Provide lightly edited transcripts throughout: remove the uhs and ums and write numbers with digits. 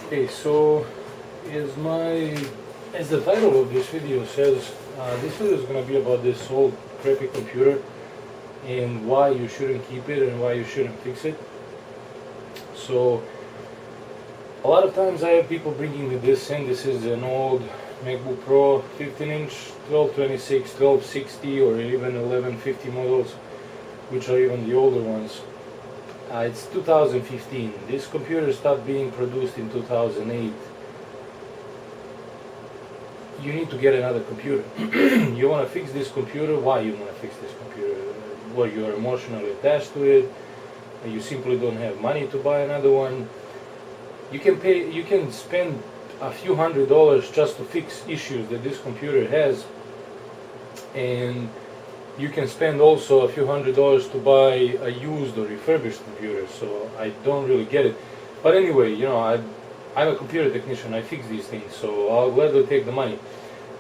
Okay, so as the title of this video says, this video is going to be about this old crappy computer and why you shouldn't keep it and why you shouldn't fix it. So a lot of times I have people bringing me this in. This is an old Macbook Pro 15-inch 1226, 1260 or even 1150 models, which are even the older ones. It's 2015. This computer stopped being produced in 2008. You need to get another computer. You want to fix this computer. Why you want to fix this computer? Well, you are emotionally attached to it. You simply don't have money to buy another one. You can spend a few $100s just to fix issues that this computer has, and you can spend also a few $100s to buy a used or refurbished computer. So I don't really get it. But anyway, I'm a computer technician. I fix these things, so I'll gladly take the money.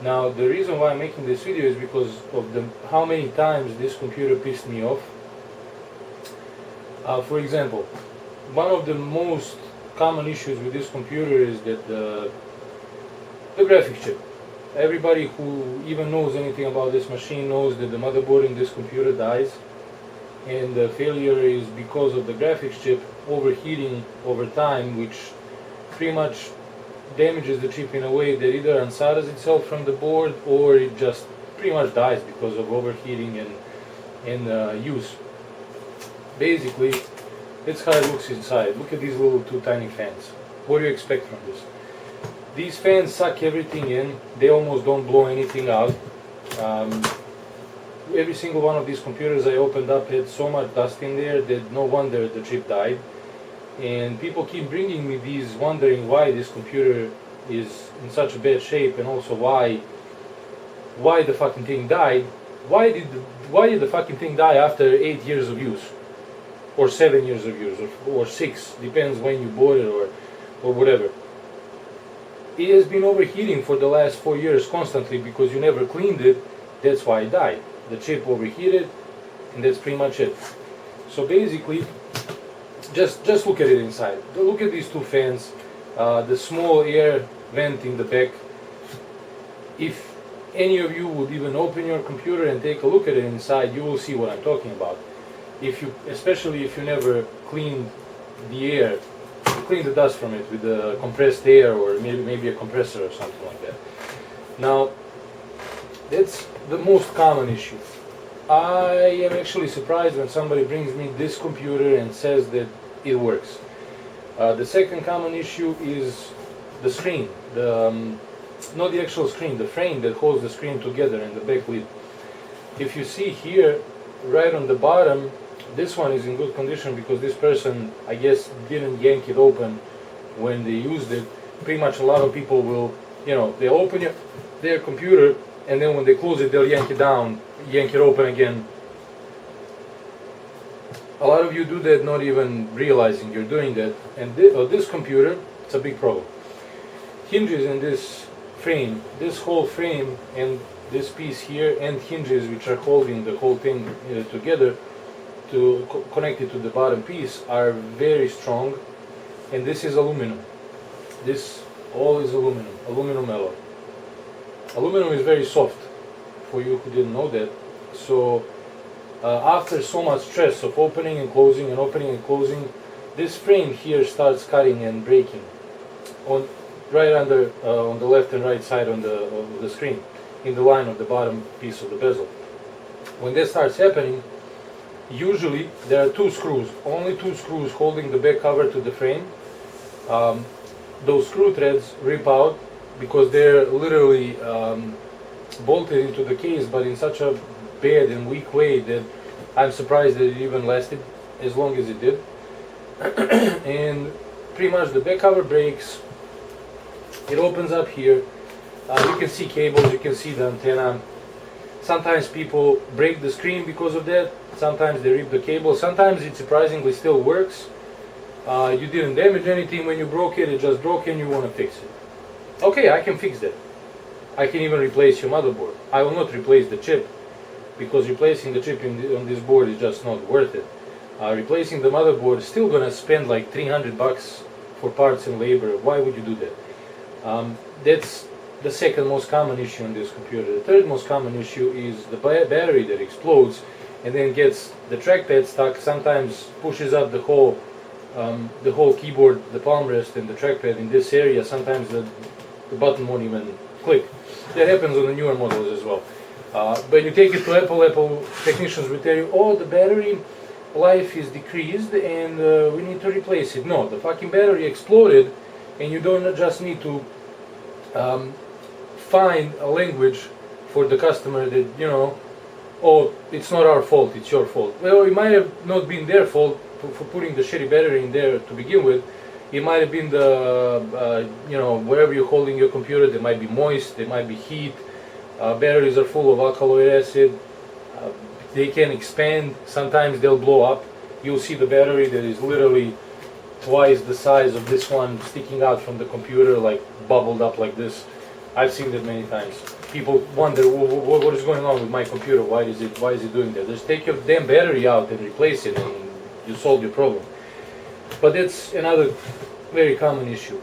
Now, the reason why I'm making this video is because of how many times this computer pissed me off. For example, one of the most common issues with this computer is that the graphics chip. Everybody who even knows anything about this machine knows that the motherboard in this computer dies, and the failure is because of the graphics chip overheating over time, which pretty much damages the chip in a way that either unsolders itself from the board or it just pretty much dies because of overheating and use. Basically, that's how it looks inside. Look at these little two tiny fans. What do you expect from this? These fans suck everything in. They almost don't blow anything out. Every single one of these computers I opened up had so much dust in there that no wonder the chip died. And people keep bringing me these, wondering why this computer is in such a bad shape, and also why the fucking thing died. Why did the fucking thing die after 8 years of use, or 7 years of use, or 6, depends when you bought it or whatever. It has been overheating for the last 4 years constantly because you never cleaned it. That's why it died. The chip overheated, and that's pretty much it. So basically, just look at it inside. Look at these two fans, the small air vent in the back. If any of you would even open your computer and take a look at it inside, you will see what I'm talking about. Especially if you never cleaned the air, clean the dust from it with the compressed air or maybe a compressor or something like that. Now, that's the most common issue. I am actually surprised when somebody brings me this computer and says that it works. The second common issue is the screen. Not the actual screen, the frame that holds the screen together and the back lid. If you see here, right on the bottom, this one is in good condition because this person, I guess, didn't yank it open when they used it. Pretty much a lot of people will, they open their computer and then when they close it, they'll yank it down, yank it open again. A lot of you do that not even realizing you're doing that. And this computer, it's a big problem. Hinges in this frame, this whole frame and this piece here, and hinges which are holding the whole thing together to connect it to the bottom piece, are very strong, and this is aluminum. This all is aluminum alloy. Aluminum is very soft, for you who didn't know that. So after so much stress of opening and closing and opening and closing, this frame here starts cutting and breaking right under on the left and right side on the screen, in the line of the bottom piece of the bezel. When that starts happening, usually there are only two screws holding the back cover to the frame. Those screw threads rip out because they're literally bolted into the case, but in such a bad and weak way that I'm surprised that it even lasted as long as it did. And pretty much the back cover breaks. It opens up here. You can see cables, you can see the antenna. Sometimes people break the screen because of that. Sometimes they rip the cable. Sometimes it surprisingly still works. You didn't damage anything when you broke it. It just broke and you want to fix it. Okay, I can fix that. I can even replace your motherboard. I will not replace the chip because replacing the chip on this board is just not worth it. Replacing the motherboard is still gonna spend like $300 for parts and labor. Why would you do that? That's the second most common issue on this computer. The third most common issue is the battery that explodes and then gets the trackpad stuck, sometimes pushes up the whole keyboard, the palm rest and the trackpad in this area. Sometimes the button won't even click. That happens on the newer models as well. But you take it to Apple technicians will tell you, oh, the battery life is decreased and we need to replace it. No, the fucking battery exploded, and you don't just need to find a language for the customer that, you know, oh, it's not our fault, it's your fault. Well, it might have not been their fault for putting the shitty battery in there to begin with. It might have been the, you know, wherever you're holding your computer, there might be moist, there might be heat. Batteries are full of alkali acid. They can expand. Sometimes they'll blow up. You'll see the battery that is literally twice the size of this one sticking out from the computer, like bubbled up like this. I've seen that many times. People wonder, what is going on with my computer? Why is it doing that? Just take your damn battery out and replace it, and you solve your problem. But that's another very common issue.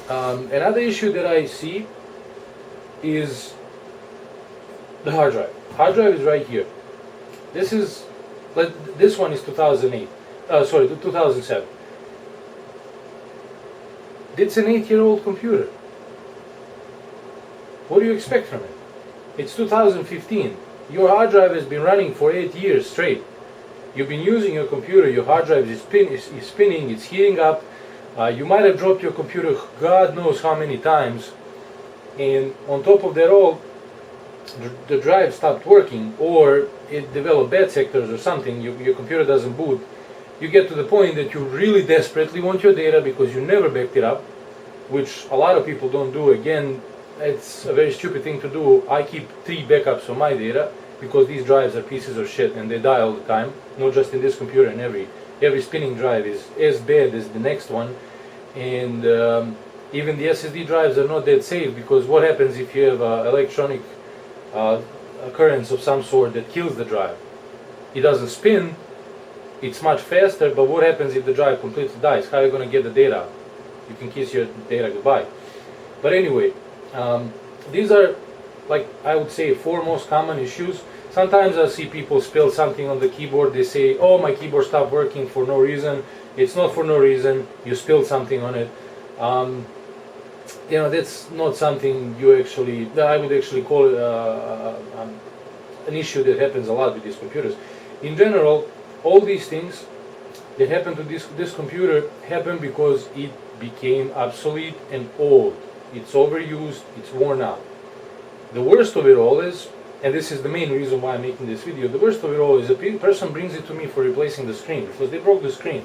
Another issue that I see is the hard drive. Hard drive is right here. This one is 2008. 2007. It's an 8-year-old computer. What do you expect from it? It's 2015. Your hard drive has been running for 8 years straight. You've been using your computer, your hard drive is spinning, it's heating up. You might have dropped your computer God knows how many times. And on top of that all, the drive stopped working, or it developed bad sectors or something, your computer doesn't boot. You get to the point that you really desperately want your data because you never backed it up, which a lot of people don't do. Again, it's a very stupid thing to do. I keep 3 backups of my data because these drives are pieces of shit and they die all the time. Not just in this computer, and every spinning drive is as bad as the next one. And even the SSD drives are not that safe, because what happens if you have an electronic occurrence of some sort that kills the drive? It doesn't spin, it's much faster, but what happens if the drive completely dies? How are you going to get the data out? You can kiss your data goodbye. But anyway, these are, like, I would say 4 most common issues. Sometimes I see people spill something on the keyboard. They say, oh, my keyboard stopped working for no reason. It's not for no reason. You spilled something on it. You know, that's not something that I would actually call an issue that happens a lot with these computers. In general, all these things that happen to this computer happen because it became obsolete and old. It's overused, it's worn out. The worst of it all is, and this is the main reason why I'm making this video, the worst of it all is a person brings it to me for replacing the screen because they broke the screen.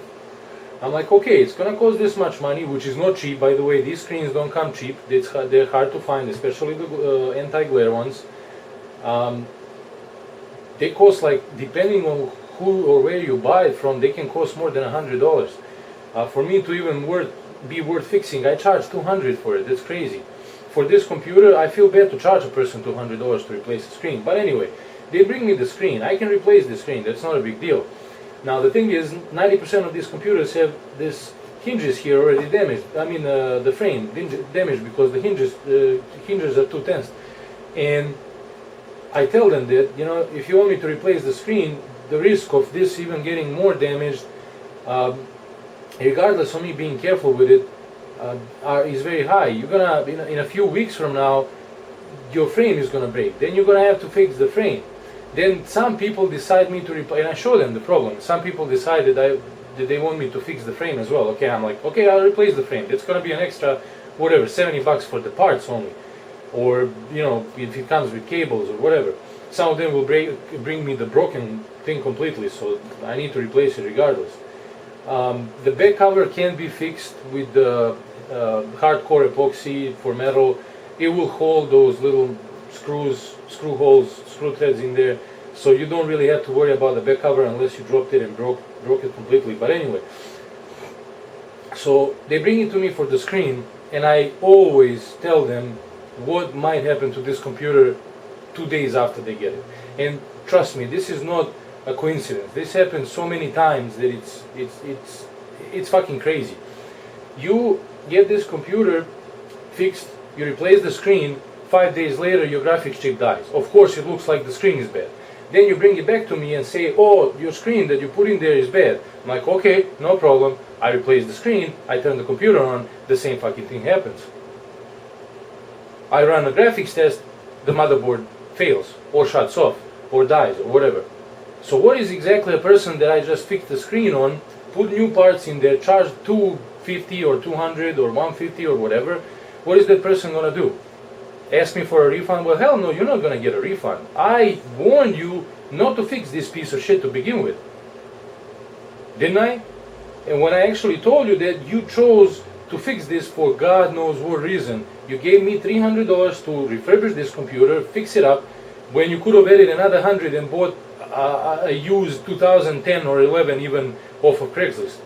I'm like, okay, it's gonna cost this much money, which is not cheap, by the way. These screens don't come cheap. They're hard to find, especially the anti-glare ones. They cost, like, depending on who or where you buy it from, they can cost more than $100. For me to even be worth fixing, I charge $200 for it. That's crazy. For this computer, I feel bad to charge a person $200 to replace the screen. But anyway, they bring me the screen. I can replace the screen. That's not a big deal. Now the thing is, 90% of these computers have this hinges here already damaged. I mean, the frame damaged because the hinges are too tense. And I tell them that, you know, if you want me to replace the screen, the risk of this even getting more damaged, regardless of me being careful with it, is very high. You're gonna, in a few weeks from now, your frame is gonna break. Then you're gonna have to fix the frame. Then some people decide me to replace, and I show them the problem. Some people decided that they want me to fix the frame as well. Okay, I'm like, okay, I'll replace the frame. It's gonna be an extra, whatever, $70 for the parts only, or, you know, if it comes with cables or whatever. Some of them will bring me the broken thing completely, so I need to replace it regardless. The back cover can be fixed with the hardcore epoxy for metal. It will hold those little screw holes, screw threads in there, so you don't really have to worry about the back cover unless you dropped it and broke it completely. But anyway, so they bring it to me for the screen, and I always tell them what might happen to this computer 2 days after they get it. And trust me, this is not a coincidence. This happens so many times that it's fucking crazy. You get this computer fixed, you replace the screen, 5 days later your graphics chip dies. Of course it looks like the screen is bad. Then you bring it back to me and say, oh, your screen that you put in there is bad. I'm like, okay, no problem. I replace the screen, I turn the computer on, the same fucking thing happens. I run a graphics test, the motherboard fails, or shuts off, or dies, or whatever. So what is exactly a person that I just fixed the screen on, put new parts in there, charge $250 or $200 or $150 or whatever, what is that person gonna do? Ask me for a refund? Well, hell no, you're not gonna get a refund. I warned you not to fix this piece of shit to begin with. Didn't I? And when I actually told you that you chose to fix this for God knows what reason, you gave me $300 to refurbish this computer, fix it up, when you could have added another 100 and bought a used 2010 or 11 even off of Craigslist,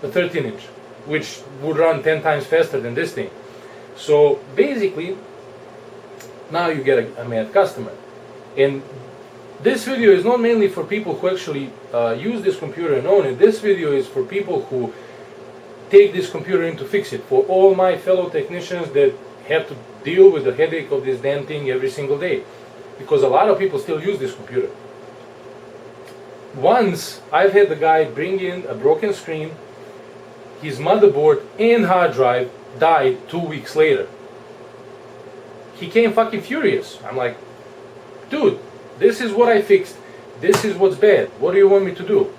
a 13-inch, which would run 10 times faster than this thing. So basically, now you get a mad customer. And this video is not mainly for people who actually use this computer and own it. This video is for people who take this computer in to fix it. For all my fellow technicians that have to deal with the headache of this damn thing every single day. Because a lot of people still use this computer. Once I've had the guy bring in a broken screen, his motherboard and hard drive died 2 weeks later. He came fucking furious. I'm like, dude, this is what I fixed. This is what's bad. What do you want me to do?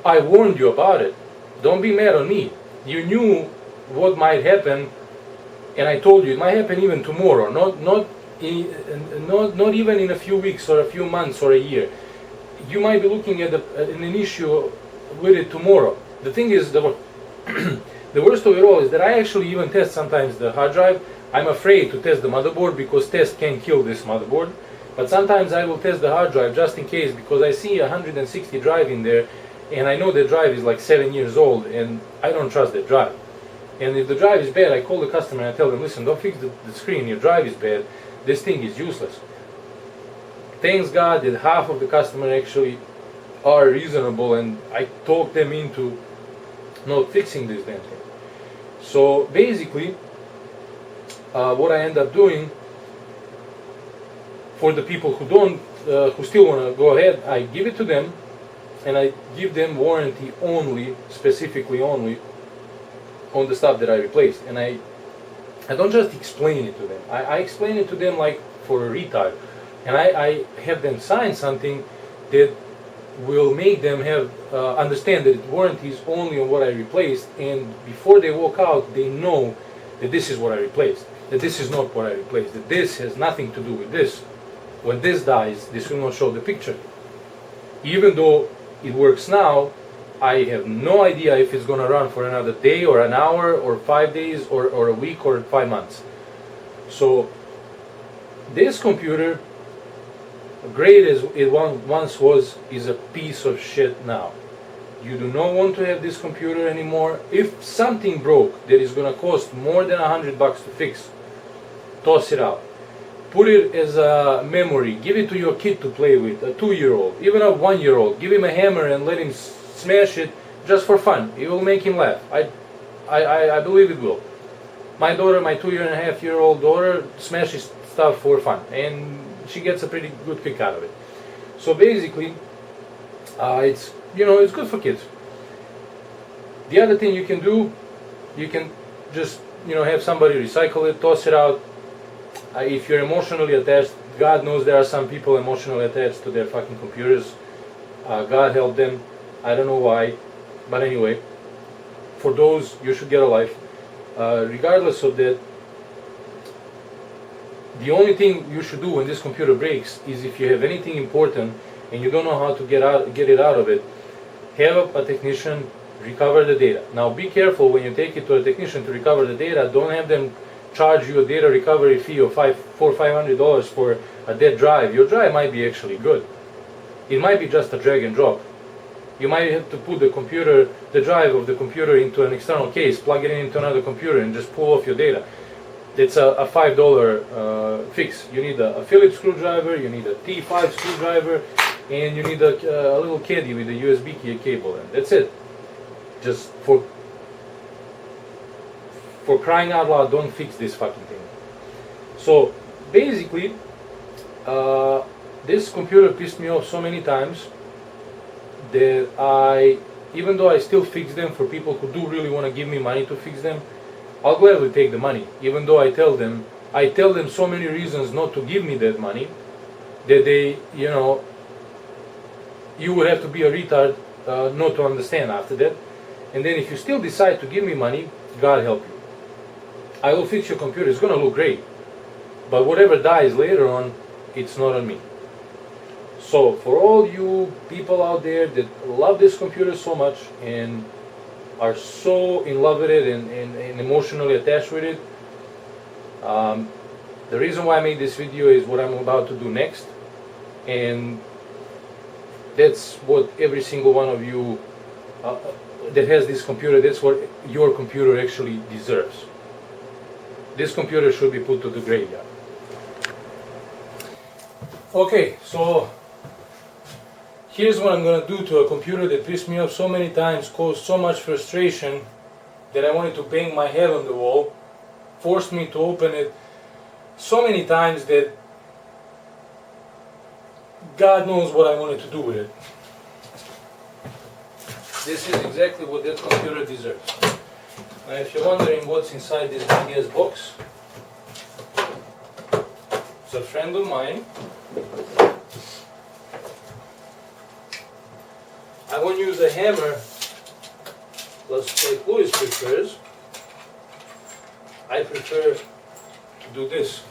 I warned you about it. Don't be mad on me. You knew what might happen, and I told you it might happen even tomorrow. Not even in a few weeks or a few months or a year. You might be looking at an issue with it tomorrow. The thing is, the worst of it all is that I actually even test sometimes the hard drive. I'm afraid to test the motherboard because test can kill this motherboard. But sometimes I will test the hard drive just in case, because I see a 160 drive in there and I know the drive is like 7 years old and I don't trust that drive. And if the drive is bad, I call the customer and I tell them, listen, don't fix the screen, your drive is bad, this thing is useless. Thanks God that half of the customers actually are reasonable, and I talk them into not fixing this damn thing. So basically, what I end up doing for the people who don't, who still want to go ahead, I give it to them, and I give them warranty only, specifically only, on the stuff that I replaced. And I don't just explain it to them. I explain it to them like for a retard. And I have them sign something that will make them have understand that warranty is only on what I replaced, and before they walk out, they know that this is what I replaced, that this is not what I replaced, that this has nothing to do with this. When this dies, this will not show the picture. Even though it works now, I have no idea if it's going to run for another day or an hour or 5 days or a week or 5 months. So this computer, great as it once was, is a piece of shit now. You do not want to have this computer anymore. If something broke that is going to cost more than $100 to fix, toss it out. Put it as a memory. Give it to your kid to play with, a 2-year-old, even a 1-year-old. Give him a hammer and let him smash it just for fun. It will make him laugh. I believe it will. My daughter, my 2.5-year-old daughter, smashes stuff for fun, and she gets a pretty good kick out of it. So basically, it's good for kids. The other thing you can do, you can just have somebody recycle it, toss it out. If you're emotionally attached, God knows there are some people emotionally attached to their fucking computers. God help them. I don't know why, but anyway, for those, you should get a life. Regardless of that, the only thing you should do when this computer breaks is, if you have anything important and you don't know how to get it out of it, have a technician recover the data. Now be careful when you take it to a technician to recover the data. Don't have them charge you a data recovery fee of $400 or $500 for a dead drive. Your drive might be actually good. It might be just a drag and drop. You might have to put the drive of the computer into an external case, plug it into another computer, and just pull off your data. It's a $5 fix. You need a Phillips screwdriver, you need a T5 screwdriver, and you need a little caddy with a USB key cable, and that's it. Just for For crying out loud, don't fix this fucking thing. So basically, this computer pissed me off so many times that even though I still fix them for people who do really want to give me money to fix them, I'll gladly take the money. Even though I tell them so many reasons not to give me that money, that they, you would have to be a retard not to understand after that. And then if you still decide to give me money, God help you. I will fix your computer, it's gonna look great. But whatever dies later on, it's not on me. So for all you people out there that love this computer so much and are so in love with it and emotionally attached with it, the reason why I made this video is what I'm about to do next. And that's what every single one of you that has this computer, that's what your computer actually deserves. This computer should be put to the graveyard. Okay, so here's what I'm gonna do to a computer that pissed me off so many times, caused so much frustration that I wanted to bang my head on the wall, forced me to open it so many times that God knows what I wanted to do with it. This is exactly what that computer deserves. Now if you're wondering what's inside this big ass box, it's a friend of mine. I won't use a hammer, like Louis prefers. I prefer to do this.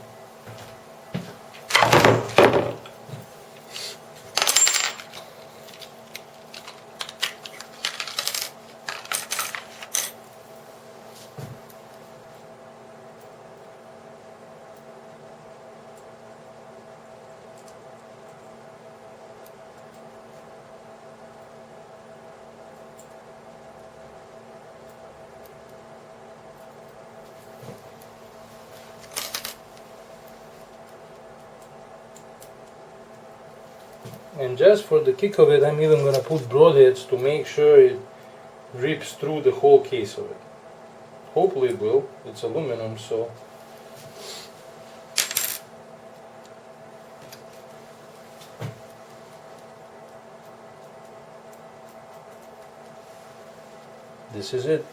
And just for the kick of it, I'm even going to put broadheads to make sure it rips through the whole case of it. Hopefully it will. It's aluminum, so. This is it.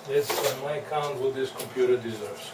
That's on my count what this computer deserves.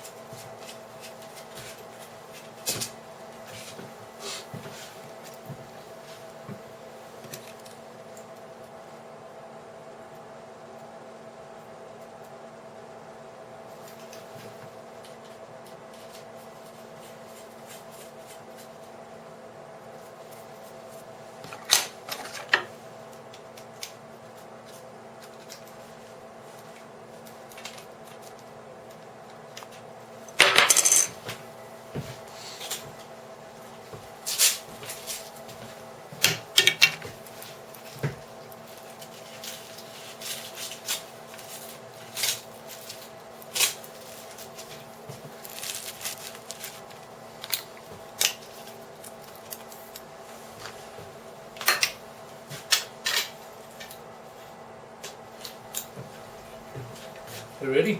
You ready?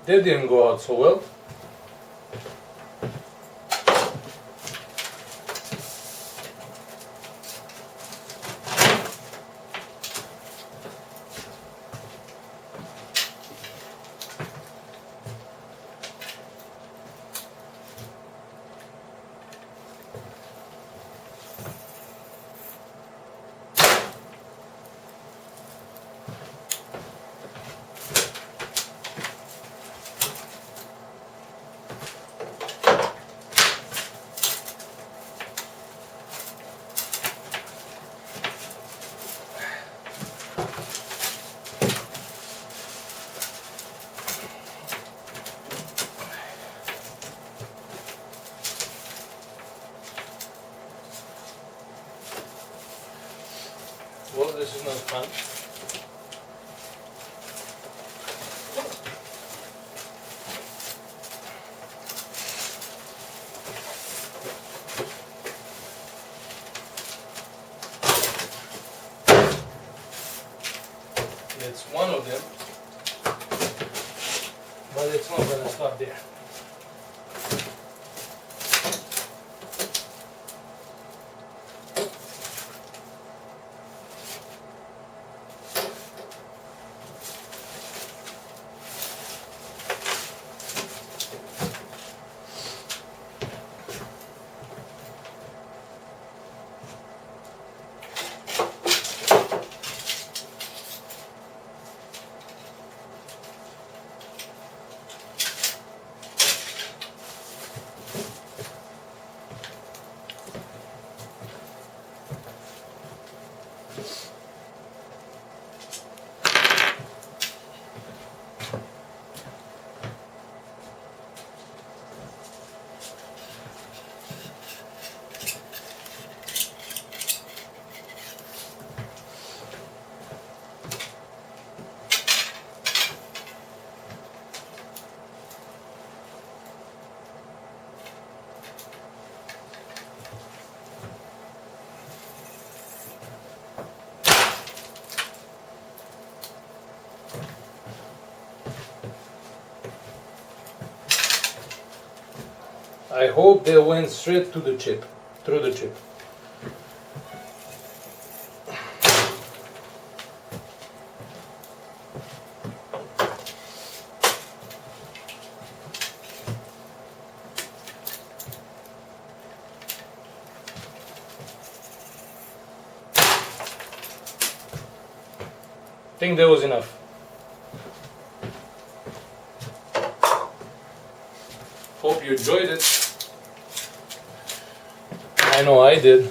That didn't go out so well. Well, this is not fun. It's one of them, but it's not gonna stop there. I hope they went straight to the chip, through the chip. I think that was enough. Hope you enjoyed it. I know I did.